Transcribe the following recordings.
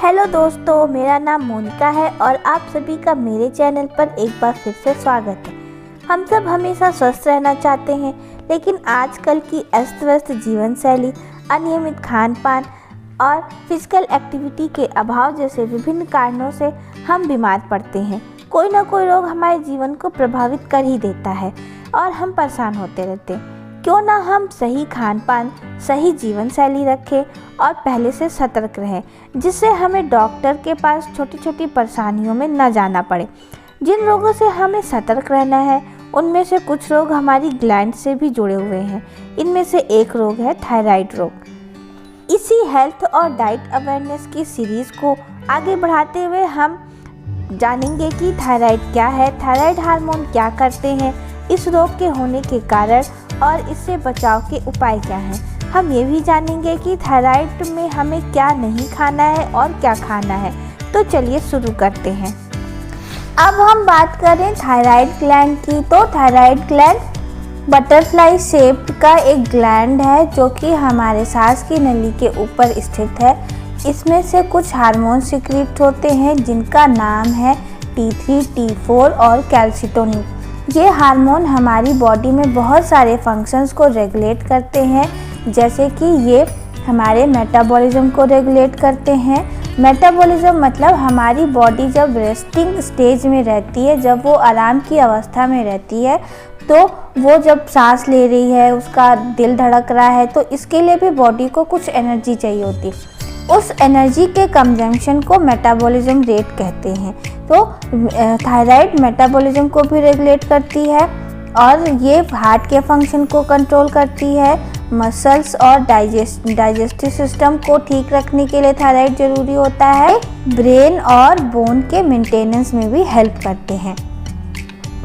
Hello दोस्तों, मेरा नाम मोनिका है और आप सभी का मेरे चैनल पर एक बार फिर से स्वागत है। हम सब हमेशा स्वस्थ रहना चाहते हैं, लेकिन आजकल की अस्त व्यस्त जीवन शैली, अनियमित खान पान और फिजिकल एक्टिविटी के अभाव जैसे विभिन्न कारणों से हम बीमार पड़ते हैं। कोई ना कोई रोग हमारे जीवन को प्रभावित कर ही देता है और हम परेशान होते रहते हैं। क्यों ना हम सही खान पान, सही जीवन शैली रखें और पहले से सतर्क रहें, जिससे हमें डॉक्टर के पास छोटी छोटी परेशानियों में न जाना पड़े। जिन रोगों से हमें सतर्क रहना है, उनमें से कुछ रोग हमारी ग्लैंड से भी जुड़े हुए हैं। इनमें से एक रोग है थायराइड रोग। इसी हेल्थ और डाइट अवेयरनेस की सीरीज़ को आगे बढ़ाते हुए हम जानेंगे कि थायराइड क्या है, थायराइड हार्मोन क्या करते हैं, इस रोग के होने के कारण और इससे बचाव के उपाय क्या हैं। हम ये भी जानेंगे कि थायराइड में हमें क्या नहीं खाना है और क्या खाना है। तो चलिए शुरू करते हैं। अब हम बात करें थायराइड ग्लैंड की, तो थायराइड ग्लैंड बटरफ्लाई शेप का एक ग्लैंड है जो कि हमारे सांस की नली के ऊपर स्थित है। इसमें से कुछ हार्मोन सिक्रीट होते हैं जिनका नाम है T3, T4 और कैल्सिटोनिन। ये हार्मोन हमारी बॉडी में बहुत सारे फंक्शंस को रेगुलेट करते हैं, जैसे कि ये हमारे मेटाबॉलिज्म को रेगुलेट करते हैं। मेटाबॉलिज्म मतलब हमारी बॉडी जब रेस्टिंग स्टेज में रहती है, जब वो आराम की अवस्था में रहती है, तो वो जब सांस ले रही है, उसका दिल धड़क रहा है, तो इसके लिए भी बॉडी को कुछ एनर्जी चाहिए होती है। उस एनर्जी के कंजम्पशन को मेटाबॉलिज्म रेट कहते हैं। तो थायराइड मेटाबॉलिज्म को भी रेगुलेट करती है और ये हार्ट के फंक्शन को कंट्रोल करती है। मसल्स और डाइजेस्टिव सिस्टम को ठीक रखने के लिए थायराइड जरूरी होता है। ब्रेन और बोन के मेंटेनेंस में भी हेल्प करते हैं।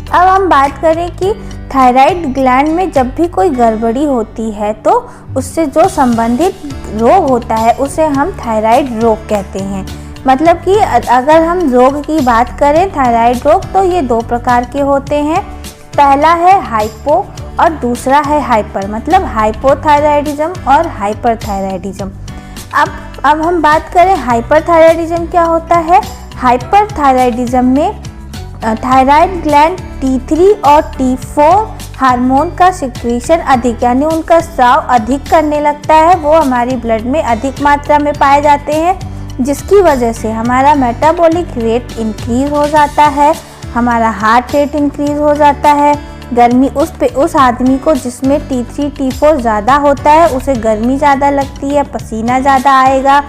अब हम बात करें कि थायराइड ग्लैंड में जब भी कोई गड़बड़ी होती है तो उससे जो संबंधित रोग होता है उसे हम थायराइड रोग कहते हैं। मतलब कि अगर हम रोग की बात करें थायराइड रोग, तो ये दो प्रकार के होते हैं। पहला है हाइपो और दूसरा है हाइपर, मतलब हाइपोथायराइडिज्म और हाइपरथायराइडिज्म। अब हम बात करें हाइपरथायराइडिज्म क्या होता है। हाइपरथायराइडिज्म में थायराइड ग्लैंड T3 और T4 हार्मोन का सिक्रीशन अधिक, यानी उनका स्राव अधिक करने लगता है। वो हमारी ब्लड में अधिक मात्रा में पाए जाते हैं, जिसकी वजह से हमारा मेटाबॉलिक रेट इंक्रीज हो जाता है, हमारा हार्ट रेट इंक्रीज हो जाता है। गर्मी उस आदमी को जिसमें T3, T4 ज़्यादा होता है, उसे गर्मी ज़्यादा लगती है, पसीना ज़्यादा आएगा,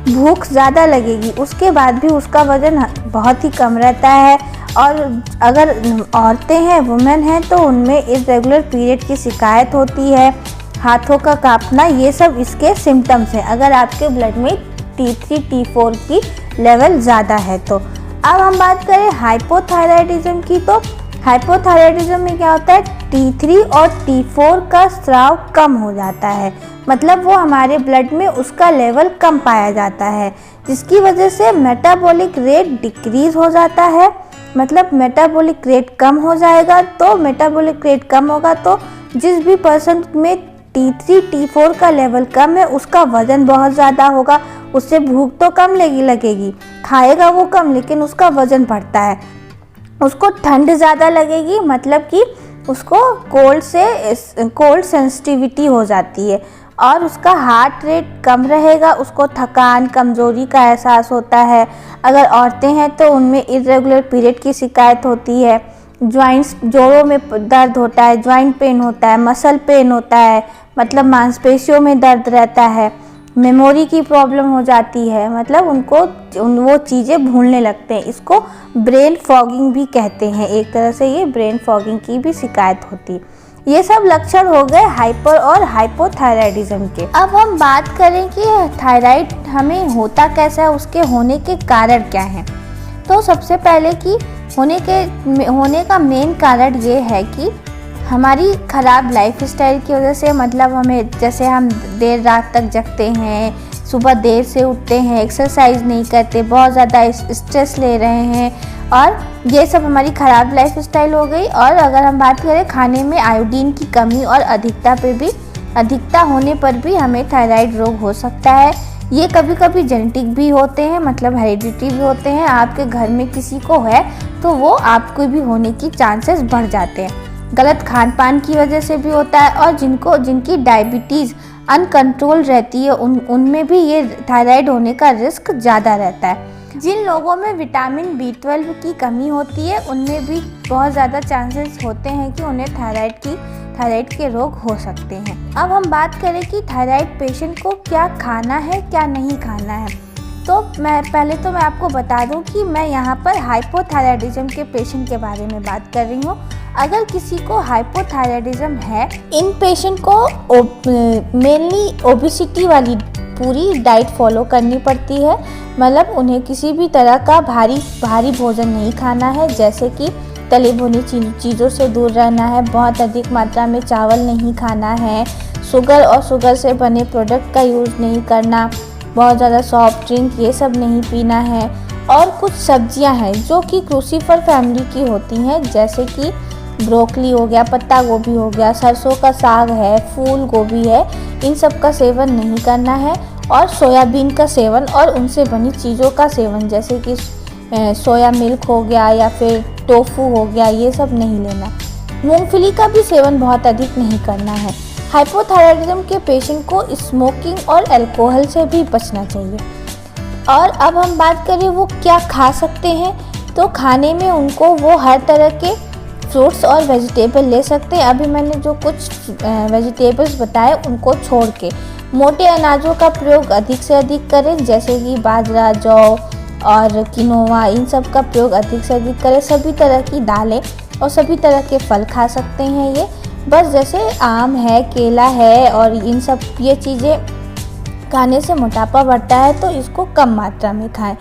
भूख ज़्यादा लगेगी। उसके बाद भी उसका वज़न बहुत ही कम रहता है। और अगर औरतें हैं, वुमेन हैं, तो उनमें इर्रेगुलर पीरियड की शिकायत होती है, हाथों का कांपना, ये सब इसके सिम्टम्स हैं अगर आपके ब्लड में T3, T4 की लेवल ज़्यादा है तो। अब हम बात करें हाइपोथायराइडिज्म की, तो हाइपोथायराइडिज्म में क्या होता है, T3 और T4 का स्राव कम हो जाता है, मतलब वो हमारे ब्लड में उसका लेवल कम पाया जाता है, जिसकी वजह से मेटाबॉलिक रेट डिक्रीज हो जाता है। मतलब मेटाबॉलिक रेट कम हो जाएगा, तो मेटाबॉलिक रेट कम होगा तो जिस भी पर्सन में T3, T4 का लेवल कम है, उसका वज़न बहुत ज़्यादा होगा। उससे भूख तो कम लगेगी, खाएगा वो कम, लेकिन उसका वज़न बढ़ता है। उसको ठंड ज़्यादा लगेगी, मतलब कि उसको कोल्ड सेंसिटिविटी हो जाती है और उसका हार्ट रेट कम रहेगा, उसको थकान, कमज़ोरी का एहसास होता है। अगर औरतें हैं तो उनमें इर्रेगुलर पीरियड की शिकायत होती है, जॉइंट्स, जोड़ों में दर्द होता है, जॉइंट पेन होता है, मसल पेन होता है, मतलब मांसपेशियों में दर्द रहता है, मेमोरी की प्रॉब्लम हो जाती है, मतलब वो चीज़ें भूलने लगते हैं। इसको ब्रेन फॉगिंग भी कहते हैं, एक तरह से ये ब्रेन फॉगिंग की भी शिकायत होती है। ये सब लक्षण हो गए हाइपर और हाइपोथायराइडिज्म के। अब हम बात करें कि थायराइड हमें होता कैसा है, उसके होने के कारण क्या हैं। तो सबसे पहले कि होने का मेन कारण ये है कि हमारी ख़राब लाइफस्टाइल की वजह से, मतलब जैसे हम देर रात तक जगते हैं, सुबह देर से उठते हैं, एक्सरसाइज नहीं करते, बहुत ज़्यादा स्ट्रेस ले रहे हैं, और ये सब हमारी ख़राब लाइफस्टाइल हो गई। और अगर हम बात करें खाने में आयोडीन की कमी और अधिकता होने पर भी हमें थायराइड रोग हो सकता है। ये कभी कभी जेनेटिक भी होते हैं, मतलब हेरिडिटी भी होते हैं। आपके घर में किसी को है तो वो आपको भी होने की चांसेस बढ़ जाते हैं। गलत खान पान की वजह से भी होता है, और जिनकी डायबिटीज़ अनकंट्रोल रहती है उनमें भी ये थायराइड होने का रिस्क ज़्यादा रहता है। जिन लोगों में विटामिन B12 की कमी होती है उनमें भी बहुत ज़्यादा चांसेस होते हैं कि उन्हें थायराइड के रोग हो सकते हैं। अब हम बात करें कि थायराइड पेशेंट को क्या खाना है क्या नहीं खाना है, तो मैं आपको बता दूं कि मैं यहाँ पर हाइपोथायराइडिज्म के पेशेंट के बारे में बात कर रही हूँ। अगर किसी को हाइपोथायराइडिज्म है, इन पेशेंट को मेनली ओबेसिटी वाली पूरी डाइट फॉलो करनी पड़ती है। मतलब उन्हें किसी भी तरह का भारी भोजन नहीं खाना है, जैसे कि तली भुनी चीज़ों से दूर रहना है, बहुत अधिक मात्रा में चावल नहीं खाना है, शुगर से बने प्रोडक्ट का यूज़ नहीं करना, बहुत ज़्यादा सॉफ्ट ड्रिंक ये सब नहीं पीना है। और कुछ सब्जियां हैं जो कि क्रूसीफर फैमिली की होती हैं, जैसे कि ब्रोकली हो गया, पत्ता गोभी हो गया, सरसों का साग है, फूल गोभी है, इन सब का सेवन नहीं करना है। और सोयाबीन का सेवन और उनसे बनी चीज़ों का सेवन, जैसे कि सोया मिल्क हो गया या फिर टोफू हो गया, ये सब नहीं लेना। मूंगफली का भी सेवन बहुत अधिक नहीं करना है। हाइपोथायराइडिज्म के पेशेंट को स्मोकिंग और अल्कोहल से भी बचना चाहिए। और अब हम बात करें वो क्या खा सकते हैं, तो खाने में उनको वो हर तरह के फ्रूट्स और वेजिटेबल ले सकते हैं। अभी मैंने जो कुछ वेजिटेबल्स बताए उनको छोड़ के मोटे अनाजों का प्रयोग अधिक से अधिक करें, जैसे कि बाजरा, जौ और किनोवा, इन सब का प्रयोग अधिक से अधिक करें। सभी तरह की दालें और सभी तरह के फल खा सकते हैं ये, बस जैसे आम है, केला है, और इन सब ये चीज़ें खाने से मोटापा बढ़ता है तो इसको कम मात्रा में खाएं।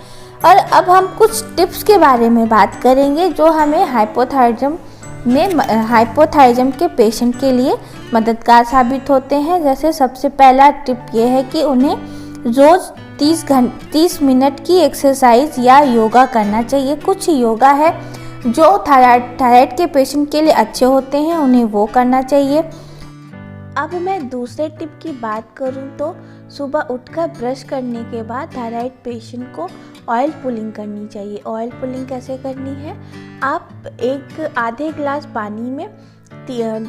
और अब हम कुछ टिप्स के बारे में बात करेंगे जो हमें हाइपोथायराइडिज्म के पेशेंट के लिए मददगार साबित होते हैं। जैसे सबसे पहला टिप ये है कि उन्हें रोज़ 30 मिनट की एक्सरसाइज या योगा करना चाहिए। कुछ योगा है जो थायराइड के पेशेंट के लिए अच्छे होते हैं, उन्हें वो करना चाहिए। अब मैं दूसरे टिप की बात करूं तो सुबह उठकर ब्रश करने के बाद थायराइड पेशेंट को ऑयल पुलिंग करनी चाहिए। ऑयल पुलिंग कैसे करनी है, आप एक आधे ग्लास पानी में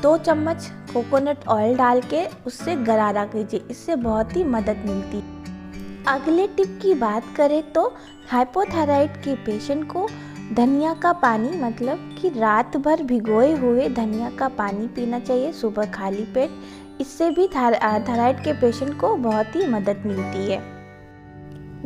2 चम्मच कोकोनट ऑयल डाल के उससे गरारा कीजिए, इससे बहुत ही मदद मिलती है। अगले टिप की बात करें तो हाइपोथायराइड के पेशेंट को धनिया का पानी, मतलब कि रात भर भिगोए हुए धनिया का पानी पीना चाहिए सुबह खाली पेट। इससे भी थायराइड के पेशेंट को बहुत ही मदद मिलती है।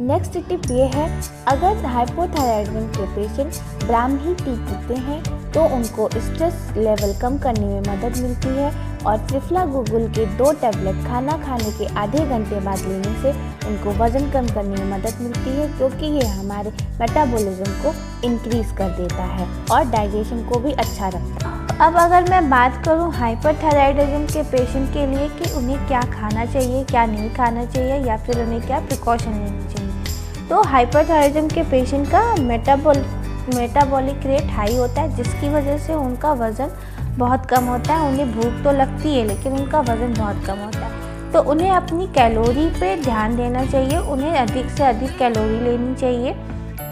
नेक्स्ट टिप ये है, अगर हाइपोथायराइडिज्म के पेशेंट ब्राह्मी टी पीते हैं तो उनको स्ट्रेस लेवल कम करने में मदद मिलती है। और त्रिफला गुगुल के 2 टैबलेट खाना खाने के आधे घंटे बाद लेने से उनको वज़न कम करने में मदद मिलती है, क्योंकि ये हमारे मेटाबॉलिज्म को इंक्रीज़ कर देता है और डाइजेशन को भी अच्छा रखता है। अब अगर मैं बात करूं हाइपोथायराइडिज्म के पेशेंट के लिए कि उन्हें क्या खाना चाहिए क्या नहीं खाना चाहिए, या फिर उन्हें क्या प्रिकॉशन लेनी चाहिए, तो हाइपोथायराइडिज्म के पेशेंट का मेटाबॉलिक रेट हाई होता है, जिसकी वजह से उनका वज़न बहुत कम होता है। उन्हें भूख तो लगती है लेकिन उनका वज़न बहुत कम होता है, तो उन्हें अपनी कैलोरी पे ध्यान देना चाहिए। उन्हें अधिक से अधिक कैलोरी लेनी चाहिए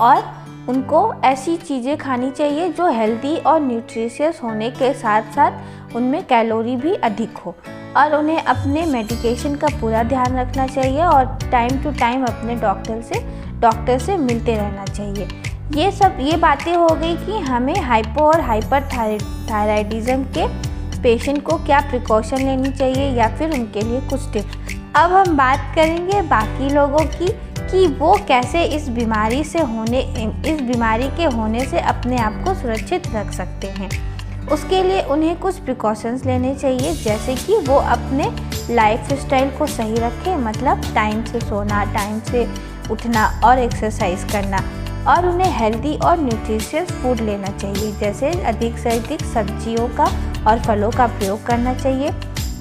और उनको ऐसी चीज़ें खानी चाहिए जो हेल्दी और न्यूट्रिशियस होने के साथ साथ उनमें कैलोरी भी अधिक हो। और उन्हें अपने मेडिकेशन का पूरा ध्यान रखना चाहिए और टाइम टू टाइम अपने डॉक्टर से मिलते रहना चाहिए। ये बातें हो गई कि हमें हाइपो और हाइपरथायराइडिज्म के पेशेंट को क्या प्रिकॉशन लेनी चाहिए या फिर उनके लिए कुछ टिप्स। अब हम बात करेंगे बाकी लोगों की कि वो कैसे इस बीमारी के होने से अपने आप को सुरक्षित रख सकते हैं। उसके लिए उन्हें कुछ प्रिकॉशंस लेने चाहिए, जैसे कि वो अपने लाइफ स्टाइल को सही रखें, मतलब टाइम से सोना, टाइम से उठना और एक्सरसाइज करना। और उन्हें हेल्दी और न्यूट्रिशियस फूड लेना चाहिए, जैसे अधिक से अधिक सब्जियों का और फलों का प्रयोग करना चाहिए।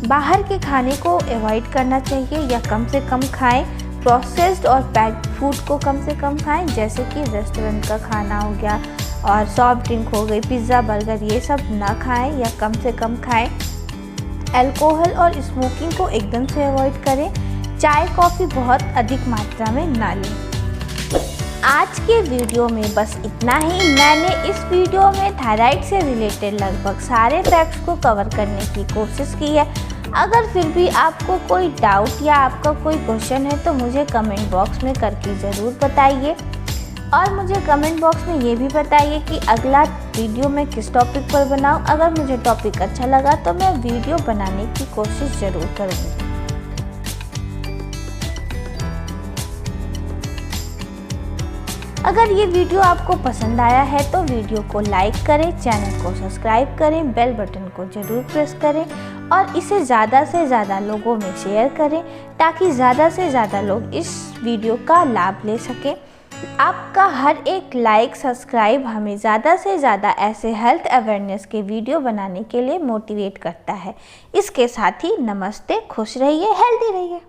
बाहर के खाने को अवॉइड करना चाहिए या कम से कम खाएं। प्रोसेस्ड और पैक्ड फूड को कम से कम खाएं, जैसे कि रेस्टोरेंट का खाना हो गया और सॉफ्ट ड्रिंक हो गई, पिज़्ज़ा, बर्गर, ये सब ना खाएं या कम से कम खाएं। अल्कोहल और स्मोकिंग को एकदम से अवॉइड करें। चाय कॉफ़ी बहुत अधिक मात्रा में ना लें। आज के वीडियो में बस इतना ही। मैंने इस वीडियो में थायराइड से रिलेटेड लगभग सारे फैक्ट्स को कवर करने की कोशिश की है। अगर फिर भी आपको कोई डाउट या आपका कोई क्वेश्चन है तो मुझे कमेंट बॉक्स में करके ज़रूर बताइए, और मुझे कमेंट बॉक्स में ये भी बताइए कि अगला वीडियो मैं किस टॉपिक पर बनाऊं। अगर मुझे टॉपिक अच्छा लगा तो मैं वीडियो बनाने की कोशिश ज़रूर करूँगी। अगर ये वीडियो आपको पसंद आया है तो वीडियो को लाइक करें, चैनल को सब्सक्राइब करें, बेल बटन को ज़रूर प्रेस करें और इसे ज़्यादा से ज़्यादा लोगों में शेयर करें ताकि ज़्यादा से ज़्यादा लोग इस वीडियो का लाभ ले सकें। आपका हर एक लाइक, सब्सक्राइब हमें ज़्यादा से ज़्यादा ऐसे हेल्थ अवेयरनेस के वीडियो बनाने के लिए मोटिवेट करता है। इसके साथ ही नमस्ते, खुश रहिए, हेल्दी रहिए।